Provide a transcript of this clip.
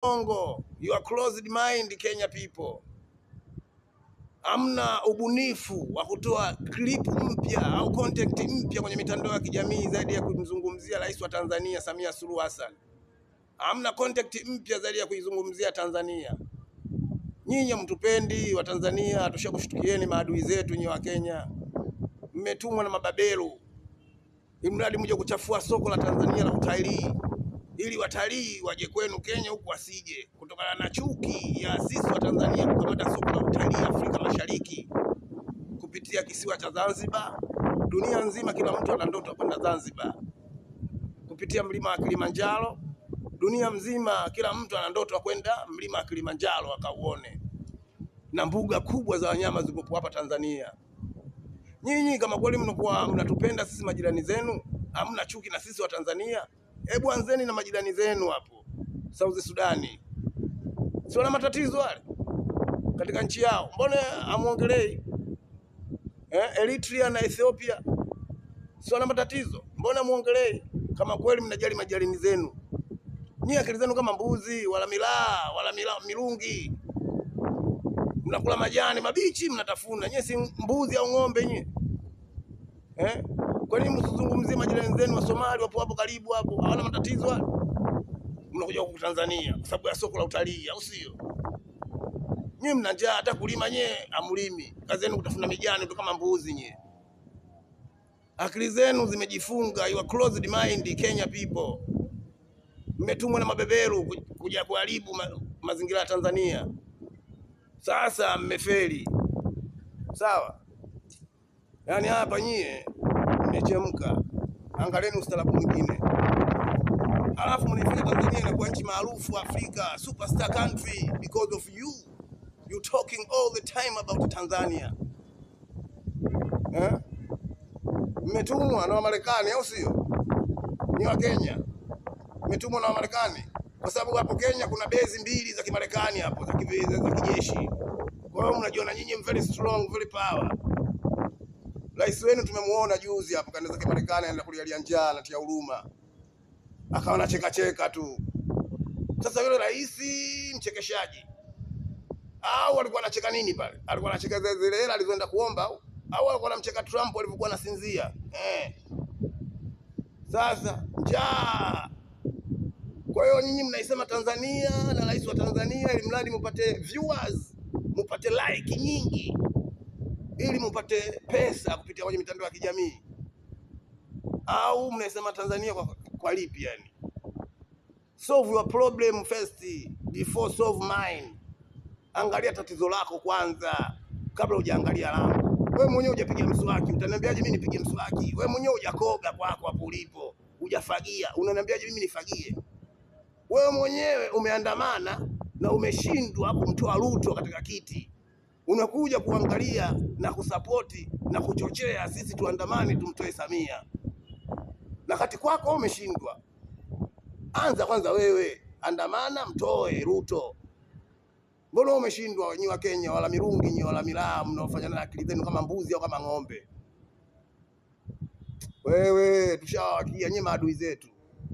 Bongo, you are closed mind Kenya people. Hamna ubunifu wa kutoa clip mpya au content mpya kwenye mitandao ya kijamii zaidi ya kumzungumzia rais wa Tanzania Samia Suluhu Hassan. Hamna content mpya zaidi ya kuizungumzia Tanzania. Nyinyi mtupendi wa Tanzania, tushakushtukieni maadui zetu nyinyi wa Kenya. Mmetumwa na mababeru imradi mje kuchafua soko la Tanzania la utalii, ili watalii waje kwenu Kenya huku wasije, kutokana na chuki ya sisi wa Tanzania kukamata soko la utalii Afrika Mashariki kupitia kisiwa cha Zanzibar. Dunia nzima kila mtu ana ndoto kwenda Zanzibar. Kupitia mlima wa Kilimanjaro, dunia mzima kila mtu ana ndoto kwenda mlima wa Kilimanjaro akauone, na mbuga kubwa za wanyama zipo hapa Tanzania. Nyinyi kama kweli mnakuwa mnatupenda sisi majirani zenu, hamna chuki na sisi wa Tanzania, hebu anzeni na majirani zenu hapo South Sudani. Si wana matatizo wale katika nchi yao, mbona amuongelei? Eritrea na Ethiopia si wana matatizo, mbona muongelei? Kama kweli mnajali majirani zenu. Nyinyi akili zenu kama mbuzi wala milaa wala mirungi, mnakula majani mabichi mnatafuna. Nyinyi si mbuzi au ng'ombe nyinyi? Kwa nini msizungumzie majirani zenu wa Somalia wapo hapo karibu hapo, hawana matatizo wale? Mnakuja huku Tanzania kwa sababu ya soko la utalii, au sio? Nyinyi mna njaa, hata kulima nyinyi amlimi, kazi yenu kutafuna mijani tu kama mbuzi nyinyi. Akili zenu zimejifunga, you are closed mind Kenya people. Mmetumwa na mabeberu kuja kuharibu mazingira ya Tanzania. Sasa mmefeli. Sawa? Yaani hapa nyie mmechemka. Angalieni ustaarabu mwingine. Alafu mnaifanya Tanzania inakuwa nchi maarufu Afrika, superstar country because of you. You talking all the time about Tanzania. Mmetumwa na Marekani, au sio? Ni wa Kenya. Mmetumwa na Marekani kwa sababu hapo Kenya kuna base mbili za Kimarekani hapo za kijeshi. Kwa hiyo mnajiona nyinyi very strong, very power. Rais wenu tumemuona juzi hapo kaenda za Kimarekani, anaenda kulialia njaa na tia huruma, akawa anacheka cheka tu. Sasa yule rais mchekeshaji, au alikuwa anacheka nini pale? Alikuwa anacheka zile hela alizoenda kuomba, au alikuwa anamcheka Trump alivyokuwa anasinzia? Sasa njaa. Kwa hiyo nyinyi mnaisema Tanzania na rais wa Tanzania ili mradi mupate viewers, mupate like nyingi, ili mupate pesa kupitia kwenye mitandao ya kijamii, au mnaisema Tanzania kwa lipi yani? Solve your problem first before solve mine. Angalia tatizo lako kwanza kabla hujaangalia langu. Wewe mwenyewe hujapiga mswaki, utaniambiaje mimi nipige mswaki? Wewe mwenyewe hujakoga kwako hapo ulipo, hujafagia, unaniambiaje mimi nifagie? Wewe mwenyewe umeandamana na umeshindwa kumtoa Ruto katika kiti, unakuja kuangalia na kusapoti na kuchochea sisi tuandamane tumtoe Samia, na kati kwako umeshindwa. Anza kwanza wewe, andamana mtoe Ruto. Mbona umeshindwa? Nyinyi wa Kenya wala mirungi nyinyi wala milaa, mnaofanya na akili zenu kama mbuzi au kama ng'ombe. Wewe tushawakia nyinyi maadui zetu.